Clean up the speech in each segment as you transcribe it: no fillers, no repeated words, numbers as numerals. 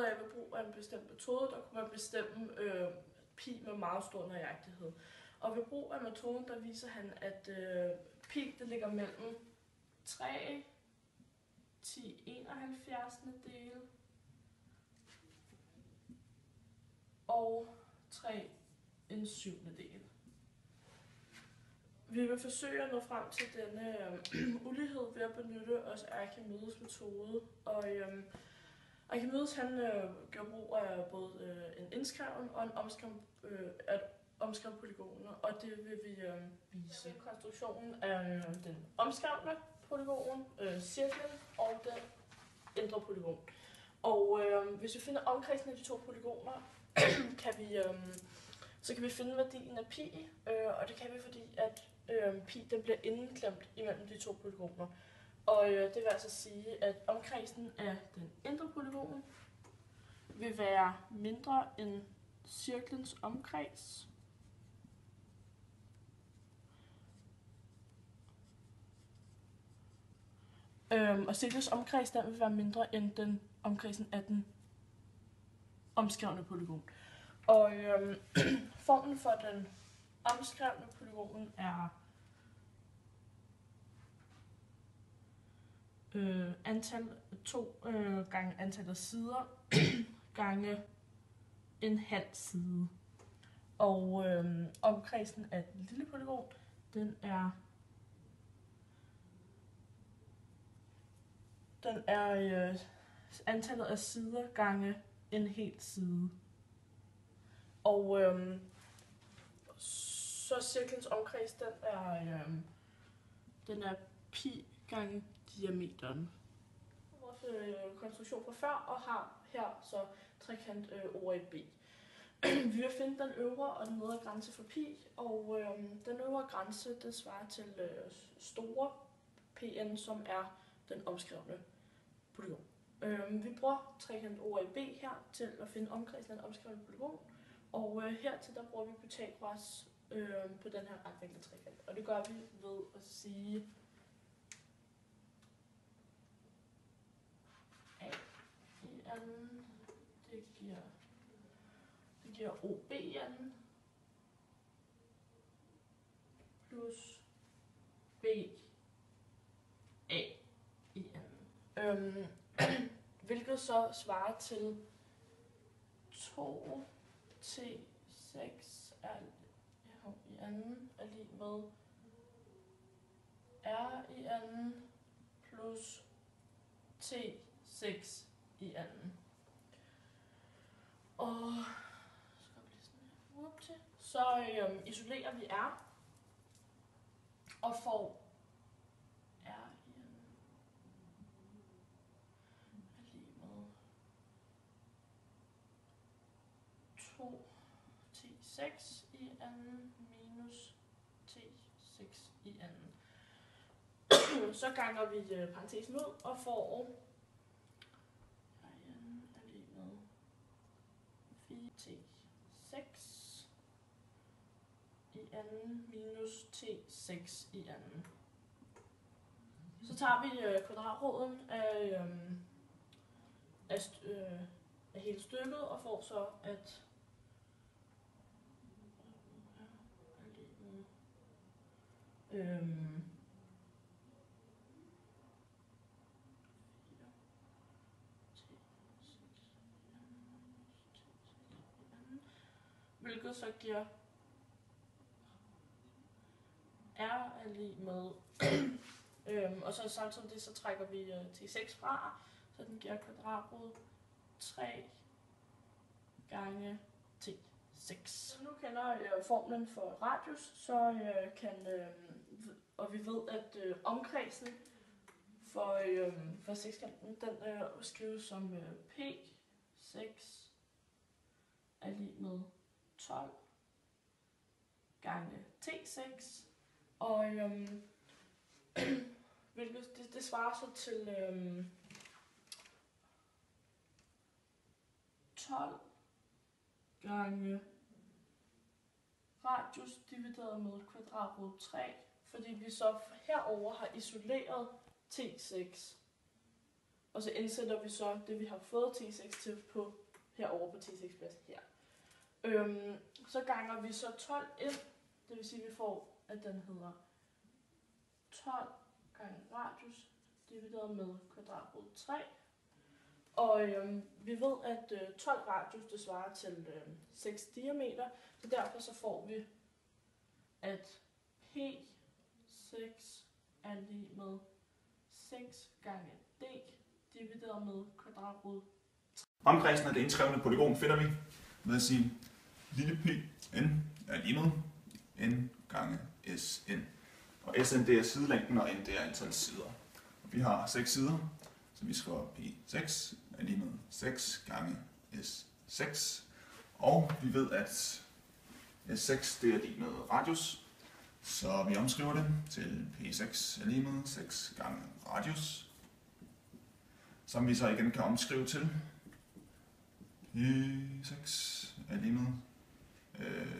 af ved brug af en bestemt metode, der kunne man bestemme pi med meget stor nøjagtighed. Og ved brug af metoden, der viser han, at pi det ligger mellem 3 10 71 dele og 3 en 7. del. Vi vil forsøge at nå frem til denne ulighed ved at benytte os af Archimedes metode. Og Archimedes han gjorde brug af både en indskreven og en omskreven polygoner, og det vil vi vise. Konstruktionen af den omskrevne polygon, cirklen og den indre polygon. Og hvis vi finder omkredsen af de to polygoner, så kan vi finde værdien af pi, og det kan vi, fordi at pi den bliver indeklemt imellem de to polygoner. Og det vil altså sige, at omkredsen af den indre polygon vil være mindre end cirklens omkreds. Og cirklens omkreds den vil være mindre end den omkredsen af den omskrevne polygon. Og formen for den omskrevne polygon er antal 2 gange antallet af sider gange en halv side. Og omkredsen af den lille polygon, den er antallet af sider gange en hel side. Og så cirklens omkreds, den er pi gange diameteren. Vores konstruktion fra før, og har her så trekant OAB. Vi vil finde den øvre og den nedre grænse for pi, og den øvre grænse, det svarer til store pn, som er den omskrevne polygon. Vi bruger trekant OAB her til at finde omkredsen af den omskrevne polygon, og hertil der bruger vi Pythagoras på den her retvinklede trekant. Og det gør vi ved at sige A i anden, det giver OB i anden, plus B A i anden. Hvilket så svarer til 2 T6 i anden er lig med R i anden plus T6 i anden. Og så isolerer vi R og får R i anden er lig med 2 T6 i anden minus T6 i anden. Så ganger vi parentesen ud og får R i anden er lig med 4 T6 i anden minus T6 i anden. Så tager vi kvadratroden af hele stykket og får så, at hvilket så giver R er lig med og så samtidig det, så trækker vi T6 fra, så den giver kvadratrod 3 gange T6. Så nu kender formlen for radius, så og vi ved, at omkredsen for sekskanten, den skrives som P6 er lig med 12 gange T6, og hvilket det svarer så til 12 gange radius divideret med kvadratrod 3, fordi vi så herover har isoleret T6. Og så indsætter vi så det, vi har fået T6 til på herovre på T6-pladsen her. Så ganger vi så 12 ind, det vil sige, at vi får, at den hedder 12 gange radius divideret med kvadratrod 3. Og vi ved, at 12 radius det svarer til 6 diameter, så derfor så får vi, at P6 er lige med 6 gange D divideret med kvadratrod. Omkredsen af det indskrevne polygon finder vi ved at sige lille p n er lige med n gange sn. Og sn det er sidelængden, og n det er antal sider. Og vi har 6 sider, så vi skriver p6 er lige med 6 gange s6. Og vi ved, at s6 det er lige med radius, så vi omskriver det til p6 er lige med 6 gange radius, som vi så igen kan omskrive til p6 er lige med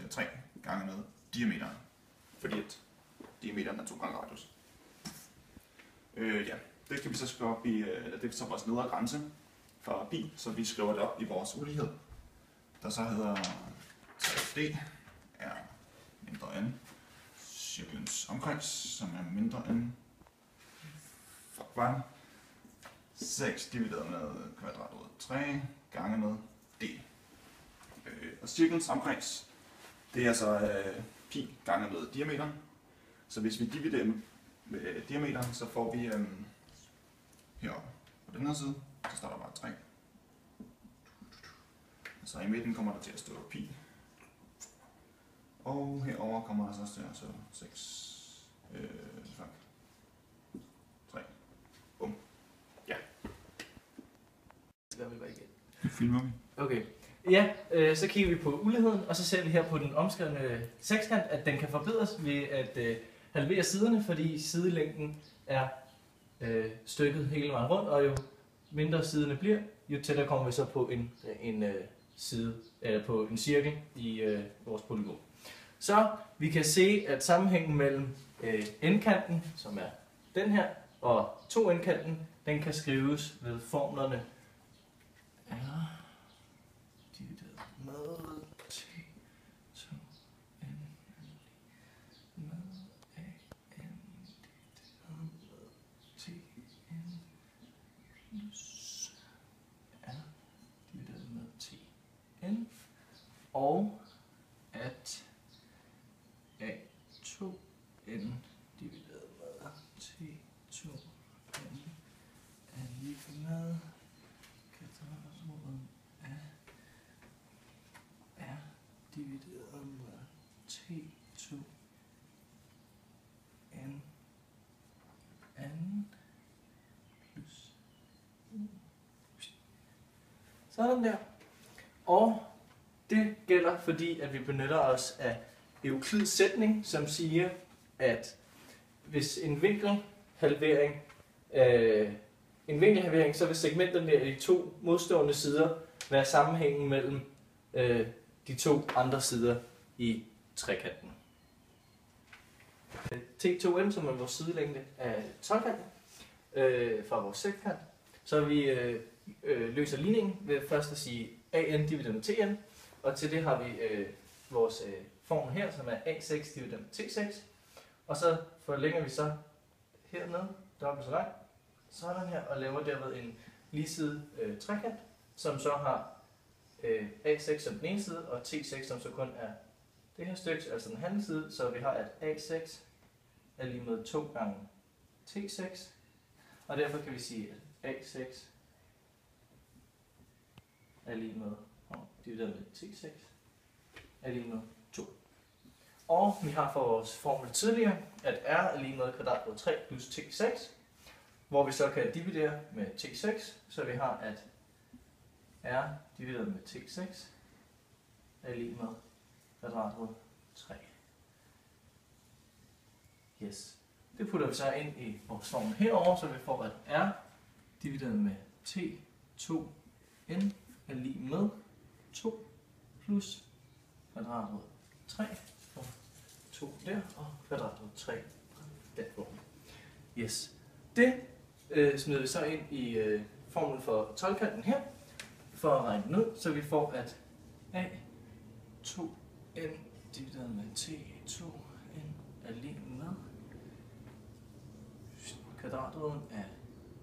3 gange med diameteren, fordi at diameteren er 2 gange radius. Ja, det skal vi så skrive op i, det er så vores nedre grænse for pi, så vi skriver det op i vores ulighed, der så hedder 3D er mindre end cirklens omkreds, som er mindre end 6 divideret med kvadratrod 3 gange med d. Og cirklens omkreds, det er så pi gange med diameteren. Så hvis vi dividerer med diameteren, så får vi heroppe på den her side, så står der bare 3. Så i midten kommer der til at stå pi. Og herover kommer der så til at stå 6. 3. Bum. Ja. Hvad vil være igen? Det filmer vi. Okay. Ja, så kigger vi på uligheden, og så ser vi her på den omskrevne sekskant, at den kan forbedres ved at halvere siderne, fordi sidelængden er stykket hele vejen rundt, og jo mindre siderne bliver, jo tættere kommer vi så på på en cirkel i vores polygon. Så vi kan se, at sammenhængen mellem endkanten, som er den her, og 2-endkanten, den kan skrives ved formlerne r divideret med t 2 n med a n divideret med t n plus r divideret med t n, og at a2n divideret med t2n er lige med kvadratroden af r divideret med t2n anden plus sådan der. Og det gælder, fordi at vi benytter os af Euklids sætning, som siger, at hvis en vinkelhalvering, så vil segmenterne af de to modstående sider være sammenhængen mellem de to andre sider i trekanten. T2n, som er vores sidelængde af 12-kanten fra vores sekskant, så vi løser ligningen ved først at sige an divideret med tn, og til det har vi vores formel her, som er a6 divideret med t6, og så forlænger vi så hernede, dobbelt så langt, sådan her, og laver derved en ligeside trekant, som så har a6 som den ene side, og t6 som så kun er det her stykke, altså den anden side, så vi har, at a6 er lige med 2 gange t6, og derfor kan vi sige, at a6 er lige med, divideret med t6, er lige med 2. Og vi har for vores formel tidligere, at r er lige med kvadratrod 3 plus t6, hvor vi så kan dividere med t6, så vi har, at r divideret med t6 er lige med kvadratrod 3. Yes. Det putter vi så ind i vores formel herover, så vi får, at r divideret med t2n er lige med 2 plus kvadratrod 3 og 2 der, og kvadratrod 3 den form. Yes. Det smider vi så ind i formlen for 12-kanten her, for at regne den ud, så vi får, at A2n divideret med T2n er lige med kvadratroden af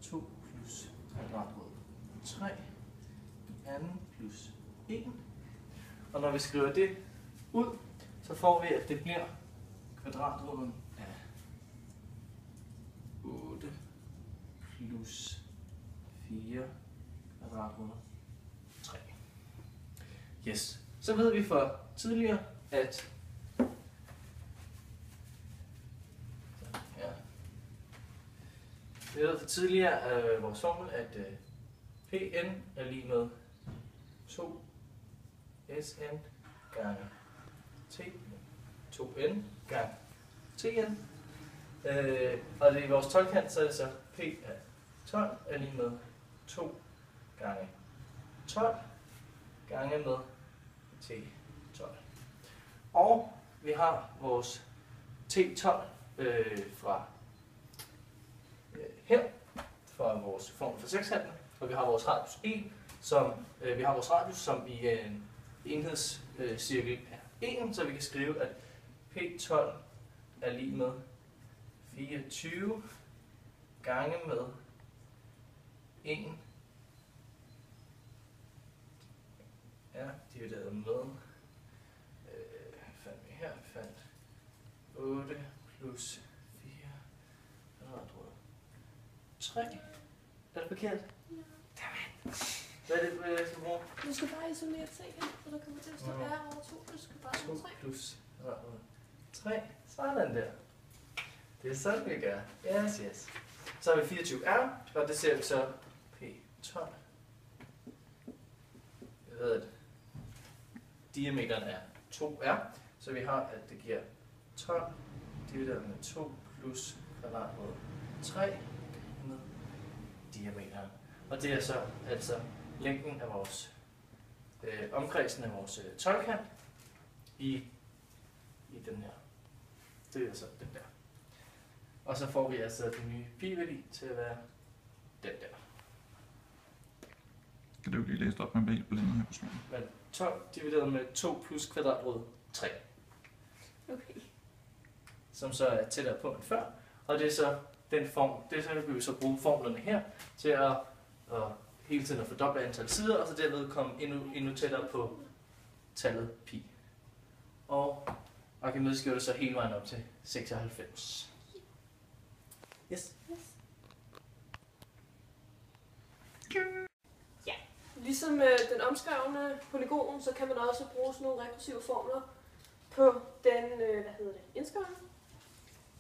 2 plus kvadratroden 3, anden plus 1. Og når vi skriver det ud, så får vi, at det bliver kvadratroden af 8 plus 4 kvadratroden 3. Yes. Så ved vi for tidligere, at vores formel, at Pn er lige med 2 Sn gange T, 2n gange Tn. Og det er i vores 12-kant, så er det så P af 12 er lige med 2 gange 12 gange med T12. Og vi har vores T12 fra her, fra vores formel for 6-kanten, og vi har vores radius E, som i en enhedscirkel er 1, så vi kan skrive, at P12 er lige med 24 gange med 1 er divideret med, fandt vi her, 8 plus 4 kvadratroden 3. Er det forkert? Ja. Hvad er det, jeg skal bruge? Du skal bare isolere T'en, og der kommer til at stå R over 2 plus kvadratroden 3. 2 plus kvadratroden 3. Sådan der. Det er sådan, vi gør. Yes, yes. Så har vi 24R, og det ser vi så P12. Jeg ved, at diameteren er 2R, så vi har, at det giver 12 divideret med 2 plus kvadratroden 3 med diameteren. Og det er så altså længden af vores omkredsen af vores 12-kant i den her. Det er så den der. Og så får vi altså den nye pi-værdi til at være den der. Kan du lige læse op, man bliver helt blandet her på smålen? Men 12 divideret med 2 plus kvadratroden 3. Okay. Som så er tættere på end før. Og det er så den form, det er så, vi vil så bruge formlerne her til at hele tiden at fordoble antal sider, og så derved komme endnu tættere på tallet pi. Og Archimedes skriver det så hele vejen op til 96. Yes. Ja, ligesom den omskrevne polygon, så kan man også bruge sådan nogle rekursive formler på den, indskrevne.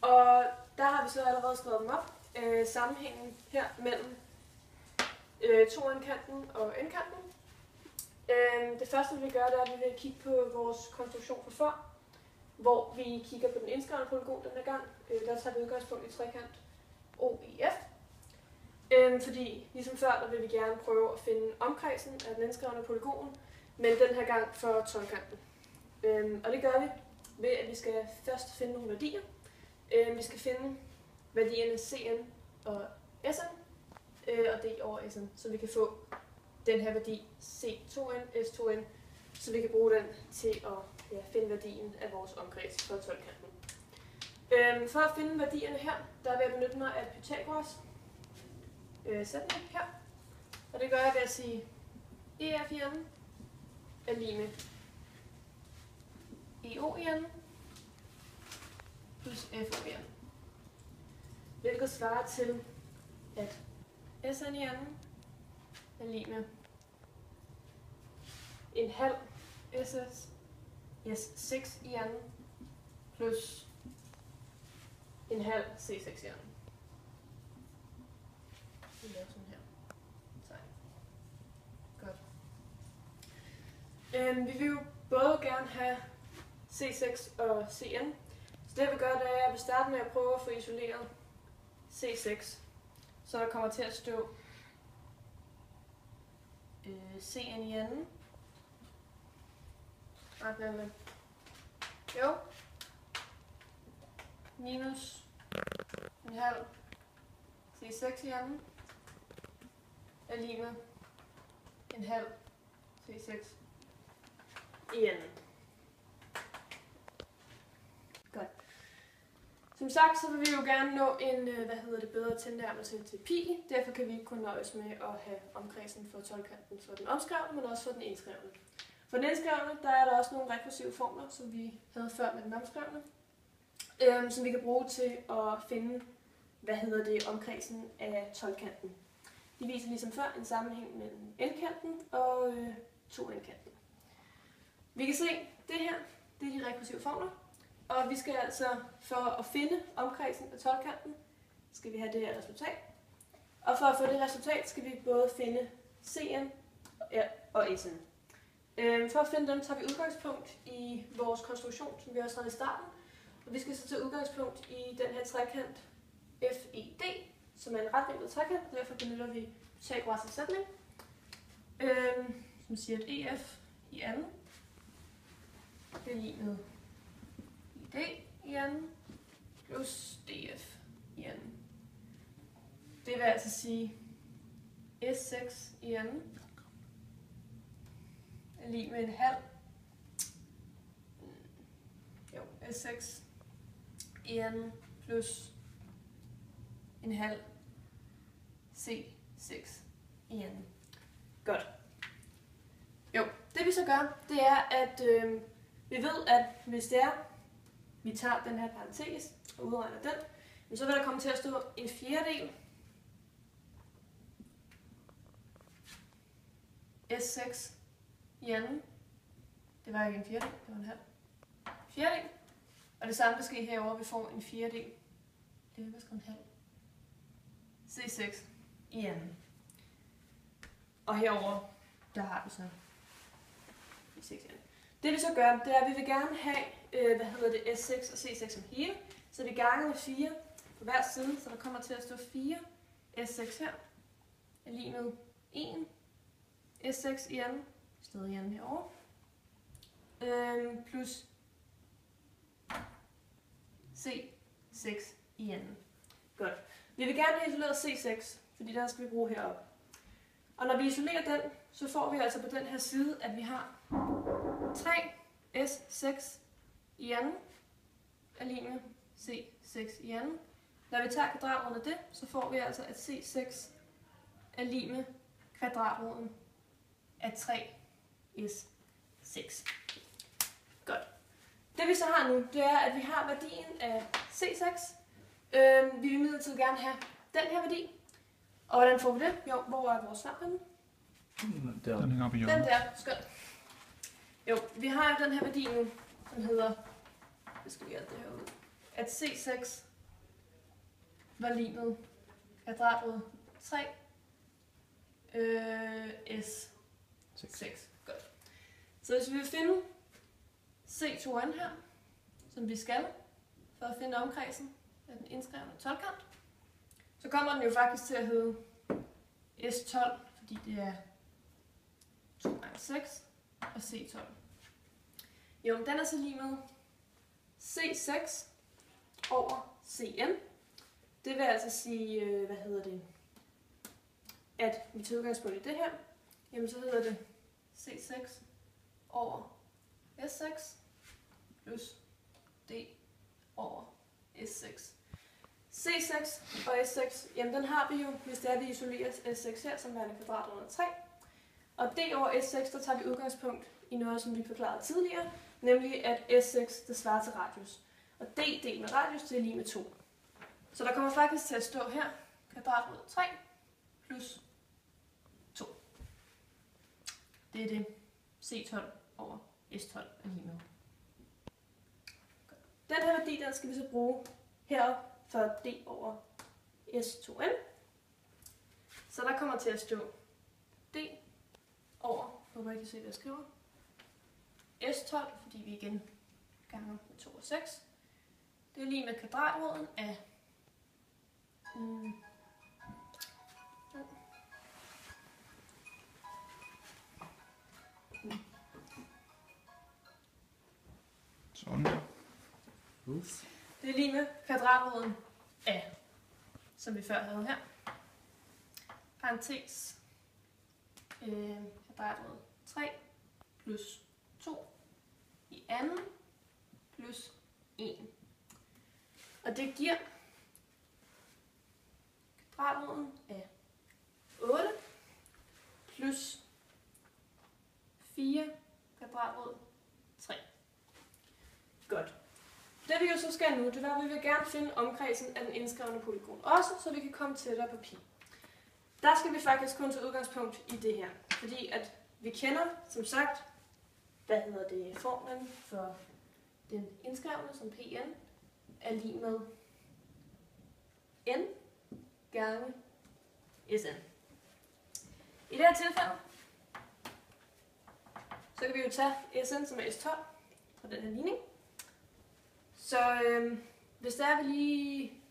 Og der har vi så allerede skrevet dem op. Sammenhængen her mellem 2n-kanten og n-kanten. Det første, vi gør, det er, at vi vil kigge på vores konstruktion fra før, hvor vi kigger på den indskrevne polygon den her gang. Der tager vi udgangspunkt i trekant OIF. Fordi ligesom før, der vil vi gerne prøve at finde omkredsen af den indskrevne polygon, men den her gang for 12-kanten. Og det gør vi ved, at vi skal først finde nogle værdier. Vi skal finde værdierne Cn og Sn, og d over Sn, så vi kan få den her værdi C2n, S2n, så vi kan bruge den til at finde værdien af vores omkreds for 12-kanten. For at finde værdierne her, der vil jeg benytte mig af Pythagoras sætning her. Og det gør jeg ved at sige, EF i enden er lige med EO i enden plus FO i enden. Hvilket svarer til, at Sn i enden er lige med en halv S6 i enden plus en halv C6 i enden. Vi laver sådan her. Så. Godt. Vi vil jo både gerne have C6 og Cn. Så det jeg vil gøre, det er, at jeg vil starte med at prøve at få isoleret C6. Så der kommer til at stå Cn i enden. Jo. Minus en halv C6 i enden. er lig med en halv C6 i anden. Godt. Som sagt, så vil vi jo gerne nå en bedre tilnærmelse til pi. Derfor kan vi ikke kun nøjes med at have omkredsen for 12-kanten for den omskrevne, men også for den indskrevne. For den indskrevne, der er der også nogle rekursive formler, som vi havde før med den omskrevne, som vi kan bruge til at finde, omkredsen af 12-kanten. De viser ligesom før en sammenhæng mellem n-kanten og 2n-kanten. Vi kan se, det her, det er de rekursive formler. Og vi skal altså, for at finde omkredsen af 12-kanten, skal vi have det her resultat. Og for at få det resultat, skal vi både finde Cn og Sn. For at finde dem, tager vi udgangspunkt i vores konstruktion, som vi også havde i starten. Og vi skal så tage udgangspunkt i den her trekant FED, som er en retvinklet trekant, og derfor benytter vi Pythagoras' sætning, som siger, at EF i anden er lig med ID i anden plus DF i anden. Det vil altså sige S6 i anden er lig med en halv S6 i anden plus en halv C6 i anden. Godt. Jo, det vi så gør, det er, at vi ved, at hvis det er, vi tager den her parentes og udregner den, så vil der komme til at stå en fjerdedel S6 i anden. Det var ikke en fjerdedel, det var en halv fjerdedel. Og det samme vil ske herovre, vi får en fjerdedel. Det er en halv C6 i anden. Og herover der har vi så C6 i anden. Det vi så gør, det er, at vi vil gerne have S6 og C6 som hele. Så vi ganger med 4 på hver side, så der kommer til at stå 4 S6 her. Er lig med 1 S6 i anden, stedet i anden herovre. Plus C6 i anden. Godt. Vi vil gerne have isoleret C6, fordi der skal vi bruge heroppe. Og når vi isolerer den, så får vi altså på den her side, at vi har 3 S6 i anden er lig med C6 i anden. Når vi tager kvadratroden af det, så får vi altså, at C6 er lig med kvadratroden af 3 S6. Godt. Det vi så har nu, det er, at vi har værdien af C6. Vi vil imidlertid gerne have den her værdi. Og hvordan får vi det? Jo, hvor er vores svar henne? Den hænger op i hjørnet. Den der, skønt. Jo, vi har jo den her værdi nu, som hedder, det skal vi alt det her ud, at C6 var lig med kvadratrod 3 S6. Godt. Så hvis vi vil finde C2n her, som vi skal, for at finde omkredsen af den indskrevne 12-kant, så kommer den jo faktisk til at hedde S12, fordi det er 2 gange 6 og C12. Jo, den er så lige med C6 over Cn. Det vil altså sige, at vi tager udgangspunkt i det her, jamen så hedder det C6 over S6 plus D over S6. C6 og S6, jamen den har vi jo, hvis det er, vi isolerer S6 her, som værende kvadrat under 3. Og D over S6, der tager vi udgangspunkt i noget, som vi forklarede tidligere, nemlig at S6, det svarer til radius. Og D delt med radius, det er lige med 2. Så der kommer faktisk til at stå her, kvadrat under 3 plus 2. Det er det. C12 over S12 er lige med. Den her værdi, der skal vi så bruge heroppe for D over S2n. Så der kommer til at stå D over, håber jeg kan se, hvad jeg skriver, S12, fordi vi igen ganger med 2 og 6. Det er lige med kvadratroden af sådan der. Det er lige med kvadratroden af, som vi før havde her, parentes kvadratrod 3 plus 2 i anden plus 1. Og det giver kvadratroden af 8 plus 4 kvadratrod 3. Godt. Det vi jo så skal nu, det er, at vi vil gerne finde omkredsen af den indskrevne polygon. Også så vi kan komme tættere på pi. Der skal vi faktisk kun tage udgangspunkt i det her. Fordi at vi kender, som sagt, formlen for den indskrevne som pn er lig med n gange sn. I det her tilfælde, så kan vi jo tage sn som er s12 fra den her ligning. Så hvis der er, vi lige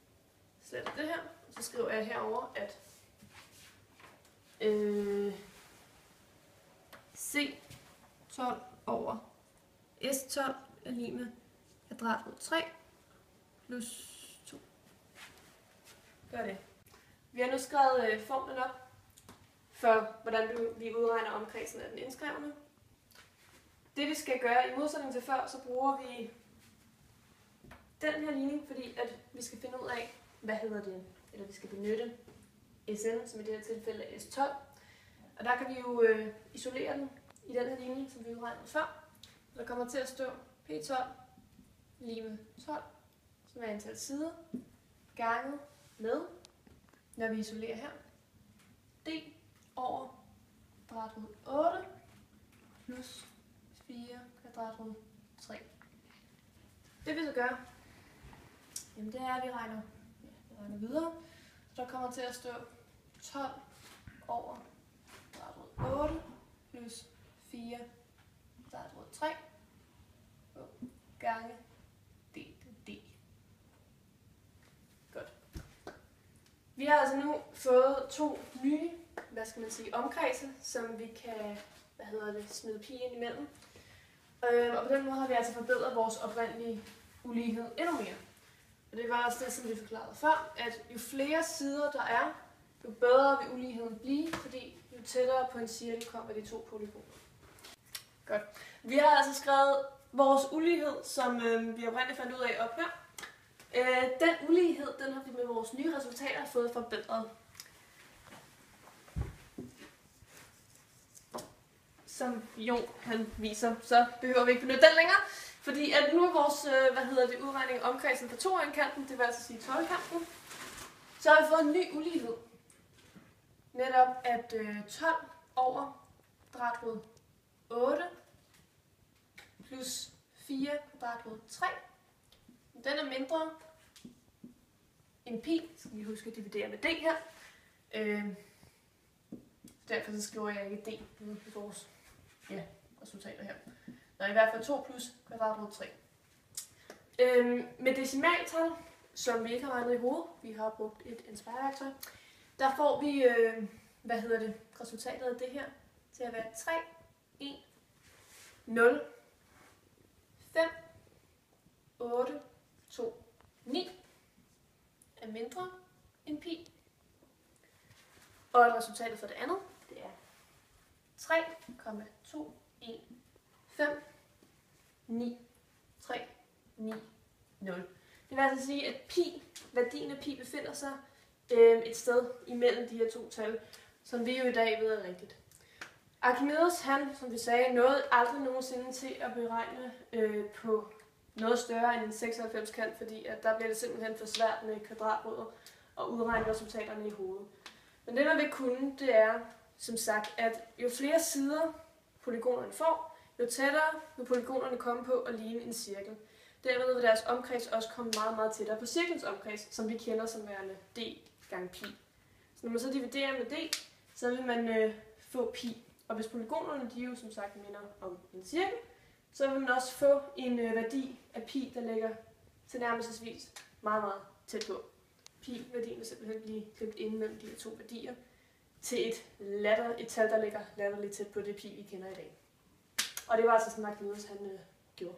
sletter det her, så skriver jeg herover at C12 over S12 er lig med kvadratrod 3 plus 2. Gør det. Vi har nu skrevet formlen op for, hvordan vi udregner omkredsen af den indskrevne. Det vi skal gøre, i modsætning til før, så bruger vi den her ligning, fordi at vi skal finde ud af, vi skal benytte Sn, som i det her tilfælde er S12. Og der kan vi jo isolere den i den her ligning, som vi udregnede før. Så der kommer til at stå P12 lige med 12, som er antal sider, ganget med, når vi isolerer her, D over kvadratrod 8 plus 4 kvadratrod 3. Det vi så gør, jamen det er, at vi regner videre. Så der kommer til at stå 12 over kvadratrod 8 plus 4 kvadratrod 3 gange d. Godt. Vi har altså nu fået to nye, omkredse, som vi kan, smide pi ind imellem. Og på den måde har vi altså forbedret vores oprindelige ulighed endnu mere. Og det var også det, som vi forklarede før, at jo flere sider der er, jo bedre vil uligheden blive, fordi jo tættere på en cirkel kommer de to polygoner. Godt. Vi har altså skrevet vores ulighed, som vi oprindeligt fandt ud af op her. Den ulighed, den har vi med vores nye resultater fået forbedret. Som Jo han viser, så behøver vi ikke benytte den længere. Fordi at nu er vores udregning af omkredsen på 2-kanten, det vil altså sige 12-kanten. Så har vi fået en ny ulighed. Netop at 12 over kvadratrod 8 plus 4 kvadratrod 3. Den er mindre end pi, så vi husker at dividere med d her. Derfor så skriver jeg ikke d i vores resultater her. Nå, i hvert fald 2 plus kvadratrod 3. Med decimaltal, som vi ikke har regnet i hovedet, vi har brugt et inspireværktøj, der får vi resultatet af det her til at være 3, 1, 0, 5, 8, 2, 9 er mindre end pi. Og resultatet for det andet, det er 3,215 9, 3, 9, 0. Det vil altså sige, at værdien af pi befinder sig et sted imellem de her to tal, som vi jo i dag ved er rigtigt. Archimedes, han, som vi sagde, nåede aldrig nogensinde til at beregne på noget større end en 96 kant, fordi at der bliver det simpelthen for svært med kvadratrødder og udregne resultaterne i hovedet. Men det man vil kunne, det er, som sagt, at jo flere sider polygonerne får, jo tættere vil polygonerne komme på at ligne en cirkel. Dermed vil deres omkreds også komme meget, meget tættere på cirklens omkreds, som vi kender som værende d gange pi. Så når man så dividerer med d, så vil man få pi. Og hvis polygonerne de jo som sagt minder om en cirkel, så vil man også få en værdi af pi, der ligger tilnærmelsesvis meget, meget tæt på. Pi-værdien vil simpelthen blive klemt inde mellem de her to værdier til et tal, der ligger latterligt tæt på det pi, vi kender i dag. Og det var altså sådan, Archimedes han gjorde.